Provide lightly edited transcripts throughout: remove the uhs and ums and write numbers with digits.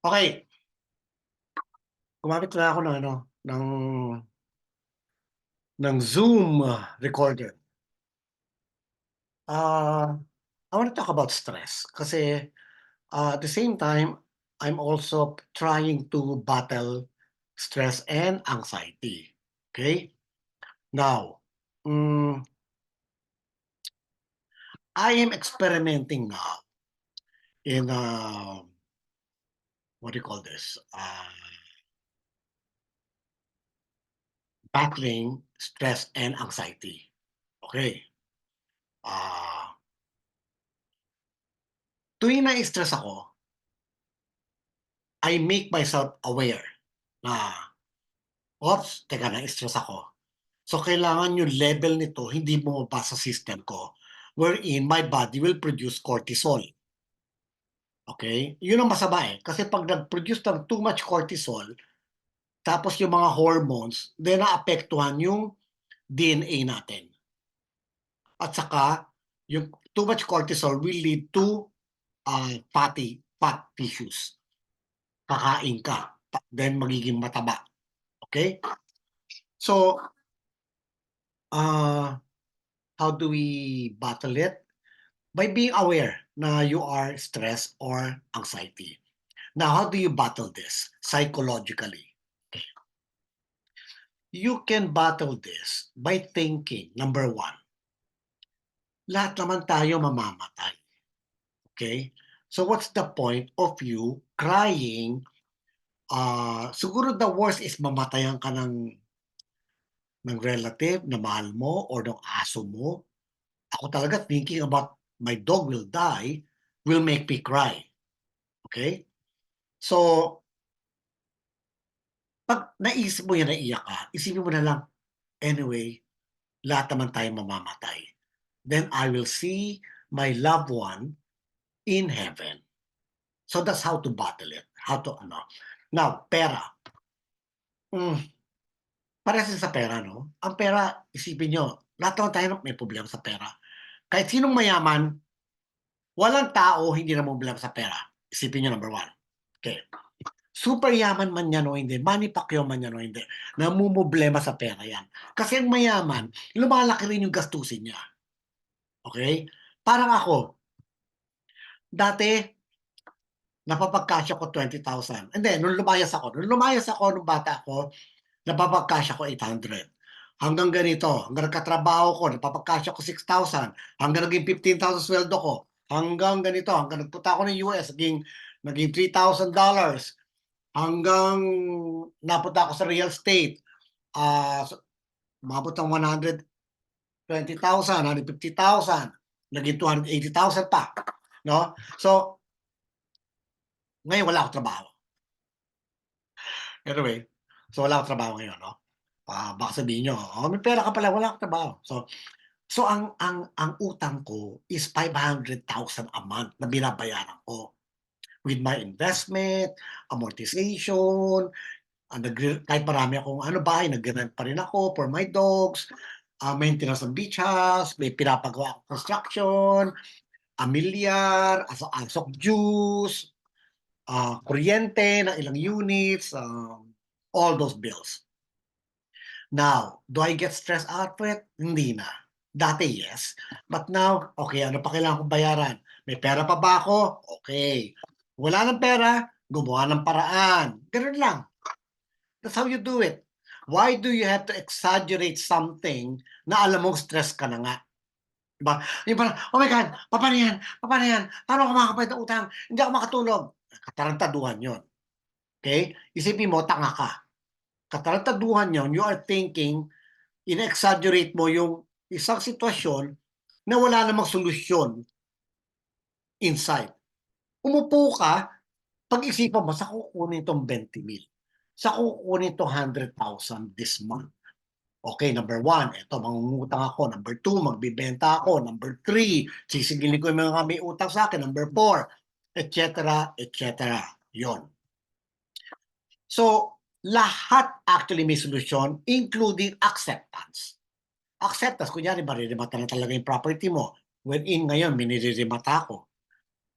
Okay, gumamit na ako ng ng Zoom recorder. I wanna talk about stress kasi, at the same time, I'm also trying to battle stress and anxiety, okay? Now, hmm, I am experimenting now in, what do you call this? Battling stress and anxiety, okay? Ah, tuwing na-stress ako, I make myself aware na, "Oops, teka na-stress ako." So, kailangan yung level nito hindi bumaba sa system ko, wherein my body will produce cortisol, okay? Yun ang masama, eh, kasi 'pag nag-produce ng too much cortisol, tapos yung mga hormones, then naapektuhan yung DNA natin. At saka yung too much cortisol will lead to, fat tissues. Kakain ka, then magiging mataba, okay? So, ah, how do we battle it? By being aware na you are stressed or anxiety. Now, how do you battle this psychologically? You can battle this by thinking, number one, lahat naman tayo mamamatay. Okay? So what's the point of you crying? Siguro the worst is mamatayan ka ng relative na mahal mo or ng aso mo. Ako talaga thinking about my dog will die will make me cry. Okay? So, 'pag naisip mo yan, naiyak ka, isipin mo na lang, anyway, lahat naman tayo mamamatay. Then I will see my loved one in heaven. So that's how to battle it, how to ano. Now, pera, hmm, parehas din sa pera 'no? Ang pera isipin niyo, lahat naman tayo may problema sa pera. Kahit sinong mayaman, walang tao hindi namomroblema sa pera. Isipin niyo number one, okey. Super yaman man yan o hindi, Manny Pacquiao man yan o hindi, namomroblema sa pera yan. Kasi ang mayaman, lumalaki rin yung gastusin niya, okey? Parang ako, dati napapagkasya ko 20,000, hindi nung lumayas ako nung bata ako, napapagkasya ko 800. Hanggang ganito, hanggang nagkatrabaho ko napapagkasya ko 6,000, hanggang naging 15,000 sweldo ko, hanggang ganito, hanggang nagpunta ako ng US naging $3,000, hanggang napunta ako sa real estate, so umabot ng 120,000, 150,000, naging 280,000 pa, 'no? So, ngayon wala akong trabaho. Anyway, so wala akong trabaho ngayon 'no? Baka sabihin niyo, "Oh, may pera ka pala, wala kang trabaho." So ang utang ko is 500,000 a month na binabayaran ko with my investment, amortization, kahit marami akong bahay, nagre-rent pa rin ako for my dogs, maintenance ng beach house, may pinapagawa akong construction, amilyar, asok juice, kuryente ng ilang units, all those bills. Now, do I get stressed out for it? Hindi na. Dati, yes. But now, okay, ano pa kailangan kong bayaran? May pera pa ba ako? Okay. Wala ng pera, gumawa ng paraan. Gano'n lang. That's how you do it. Why do you have to exaggerate something na alam mong stress ka na nga? 'Di ba? Yung parang, "Oh my God, papaano 'yan? Papaano 'yan? Paano ako makakabayad ng utang? Hindi ako makatulog." Katarantaduhan 'yun, okay? Isipin mo tanga ka. Katarantaduhan 'yun, you are thinking, ine-exaggerate mo yung isang sitwasyon na wala namang solusyon inside. Umupo ka, pag-isipan mo, "Saan ko kukunin 'tong 20,000? Saan ko kukunin 'tong 100,000 this month?" Okay, number one, eto mangungutang ako, number two, magbebenta ako, number three, sisingilin ko yung mga may utang sa'kin, number four, et cetera, yon. So, lahat actually may solusyon including acceptance. Acceptance, kunyari maririmata na talaga yung property mo, wherein ngayon miniririmata ako,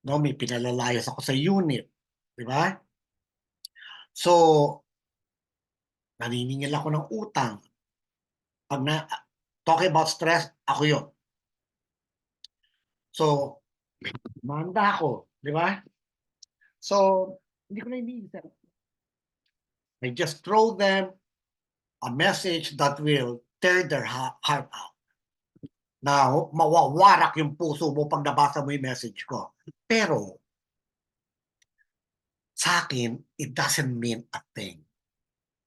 'no, may pinalalayas ako sa unit, 'di ba? So, naniningil ako ng utang, 'pag talking about stress, ako yun. So, humahanda ako, 'di ba? So, hindi ko na iniisip. I just throw them a message that will tear their heart out, na mawawarak yung puso mo 'pag nabasa mo yung message ko. Pero sa'kin, it doesn't mean a thing.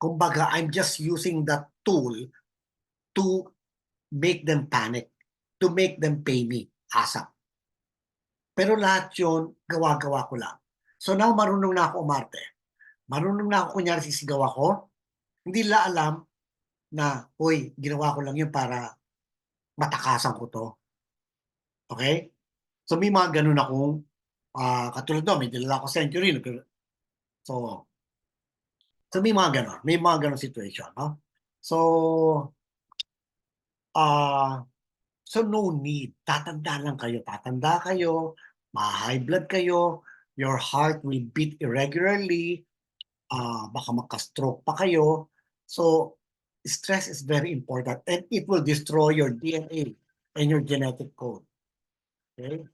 Kumbaga, I'm just using that tool to make them panic, to make them pay me ASAP. Pero lahat yun, gawa-gawa ko lang. So now marunong na ako umarte. Marunong na ako kunyari sisigaw ako, hindi nila alam na, "Uy, ginawa ko lang yun para matakasan ko 'to." Okey? So may mga gano'n akong, katulad no'n may dinala akong Century so may mga gano'n, may mga gano'ng situation 'no. So, ah, so no need, tatanda kayo, ma-high blood kayo, your heart will beat irregularly, baka magka-stroke pa kayo. So, stress is very important and it will destroy your DNA and your genetic code, okey?